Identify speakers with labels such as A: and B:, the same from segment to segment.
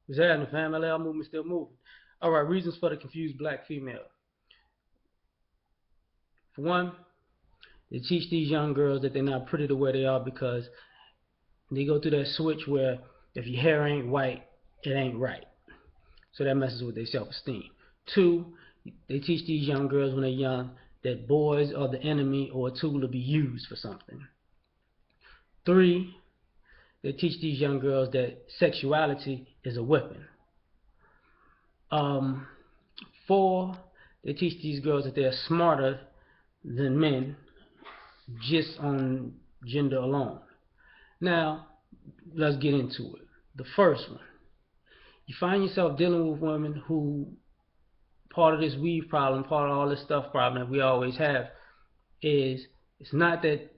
A: What's happening, fam? L.A.R movement still moving. All right, reasons for the confused black female. For one, they teach these young girls that they're not pretty the way they are because they go through that switch where if your hair ain't white, it ain't right. So that messes with their self-esteem. Two, they teach these young girls when they're young that boys are the enemy or a tool to be used for something. Three, they teach these young girls that sexuality is a weapon. Um, Four, they teach these girls that they're smarter than men just on gender alone. Now, let's get into it. The first one, you find yourself dealing with women who, part of this weave problem, part of all this stuff problem that we always have, is it's not that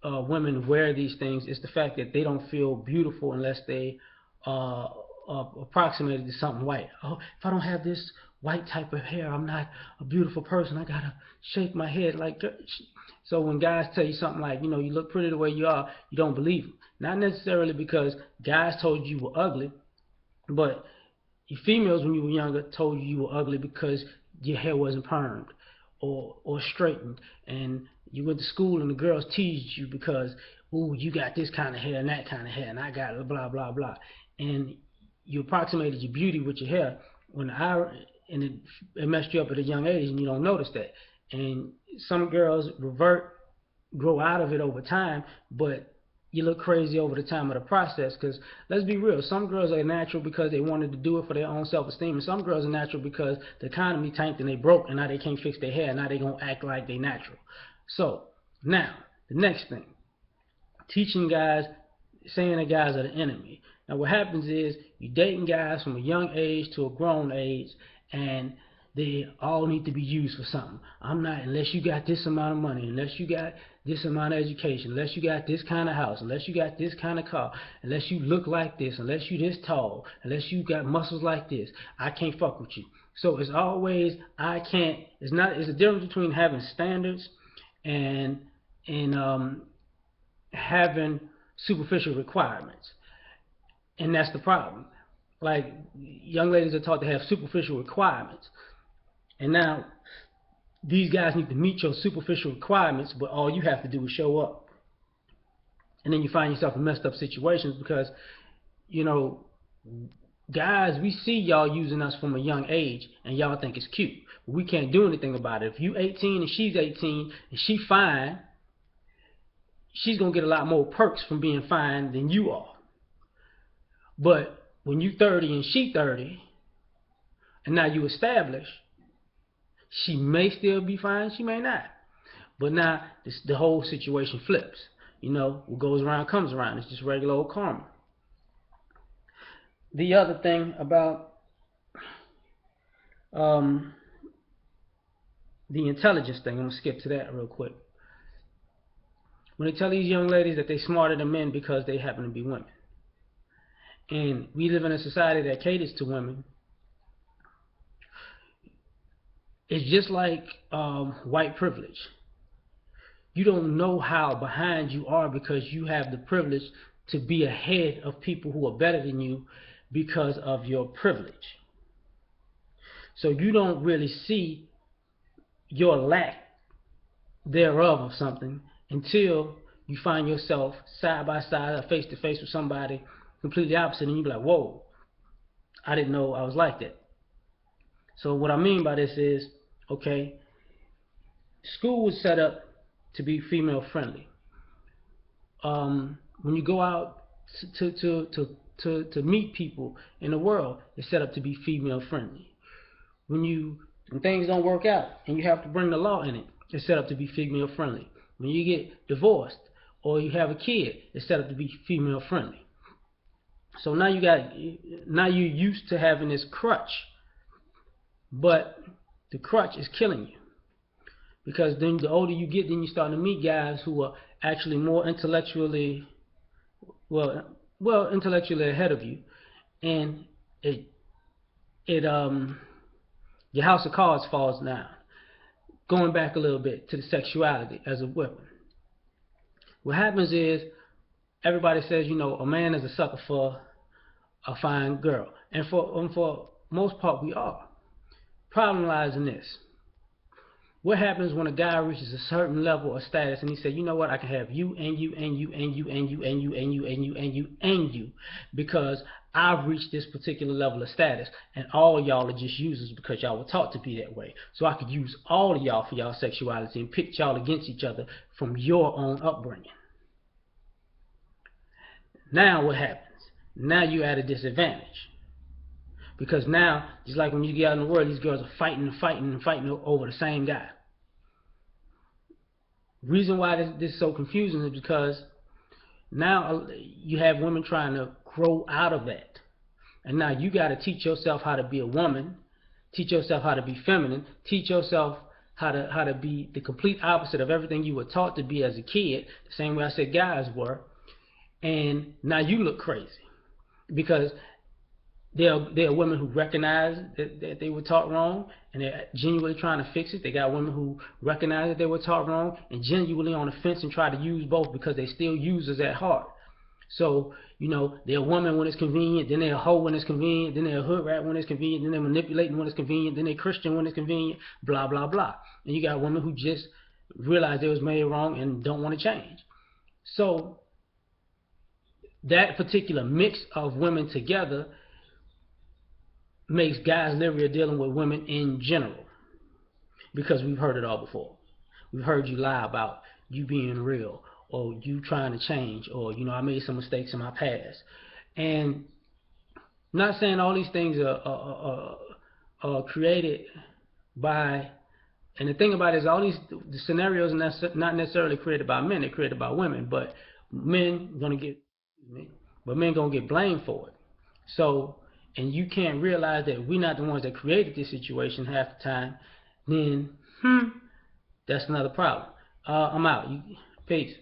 A: women wear these things, it's the fact that they don't feel beautiful unless they uh, approximated to something white. Oh, if I don't have this white type of hair, I'm not a beautiful person. I gotta shake my head like. So when guys tell you something like, you look pretty the way you are, you don't believe them. Not necessarily because guys told you were ugly, but your females when you were younger told you were ugly because your hair wasn't permed or straightened, and you went to school and the girls teased you because, ooh, you got this kind of hair and that kind of hair, and I got blah blah blah, and you approximated your beauty with your hair and it messed you up at a young age, and you don't notice that. And some girls grow out of it over time, but you look crazy over the time of the process. Because let's be real, some girls are natural because they wanted to do it for their own self-esteem, and some girls are natural because the economy tanked and they broke, and now they can't fix their hair. Now they gonna act like they natural. So now the next thing, teaching guys, saying that guys are the enemy. Now what happens is you dating guys from a young age to a grown age, and they all need to be used for something. I'm not, unless you got this amount of money, unless you got this amount of education, unless you got this kind of house, unless you got this kind of car, unless you look like this, unless you this tall, unless you got muscles like this, I can't fuck with you. So it's always I can't. It's a difference between having standards and and having superficial requirements, and that's the problem. Like, young ladies are taught to have superficial requirements, and now these guys need to meet your superficial requirements, but all you have to do is show up. And then you find yourself in messed up situations because, you know, guys, we see y'all using us from a young age and y'all think it's cute. But we can't do anything about it. If you 18 and she's 18 and she fine, she's going to get a lot more perks from being fine than you are. But when you 30 and she 30, and now you established, she may still be fine, she may not. But now the whole situation flips. What goes around comes around. It's just regular old karma. The other thing about um, the intelligence thing, I'm going to skip to that real quick. When they tell these young ladies that they're smarter than men because they happen to be women, and we live in a society that caters to women, it's just like white privilege. You don't know how behind you are because you have the privilege to be ahead of people who are better than you because of your privilege. So you don't really see your lack thereof of something until you find yourself side by side or face to face with somebody completely opposite, and you be like, whoa, I didn't know I was like that. So what I mean by this is, okay, school was set up to be female friendly. When you go out to meet people in the world, it's set up to be female friendly. When things don't work out and you have to bring the law in it, it's set up to be female friendly. When you get divorced or you have a kid, it's set up to be female friendly. So now you're used to having this crutch, but the crutch is killing you, because then the older you get, then you start to meet guys who are actually more intellectually ahead of you, and it your house of cards falls down. Going back a little bit to the sexuality as a weapon, what happens is everybody says, a man is a sucker for a fine girl. And for most part, we are. Problem lies in this. What happens when a guy reaches a certain level of status and he says, you know what, I can have you and you and you and you and you and you and you and you and you and you because I've reached this particular level of status and all y'all are just users because y'all were taught to be that way. So I could use all of y'all for y'all sexuality and pit y'all against each other from your own upbringing. Now what happens? Now you're at a disadvantage. Because now, just like when you get out in the world, these girls are fighting and fighting and fighting over the same guy. Reason why this is so confusing is because now you have women trying to grow out of that. And now you got to teach yourself how to be a woman, teach yourself how to be feminine, teach yourself how to be the complete opposite of everything you were taught to be as a kid, the same way I said guys were. And now you look crazy because there are women who recognize that they were taught wrong and they're genuinely trying to fix it. They got women who recognize that they were taught wrong and genuinely on the fence and try to use both because they still users at heart. So, you know, they're a woman when it's convenient, then they're a hoe when it's convenient, then they're a hood rat when it's convenient, then they're manipulating when it's convenient, then they're Christian when it's convenient, blah, blah, blah. And you got women who just realize they was made wrong and don't want to change. So that particular mix of women together makes guys leery of dealing with women in general because we've heard it all before. We've heard you lie about you being real or you trying to change or, you know, I made some mistakes in my past. And I'm not saying all these things are created by, and the thing about it is all these the scenarios are not necessarily created by men, they're created by women, but men gonna get blamed for it. So, and you can't realize that we're not the ones that created this situation half the time, then that's another problem. I'm out. Peace.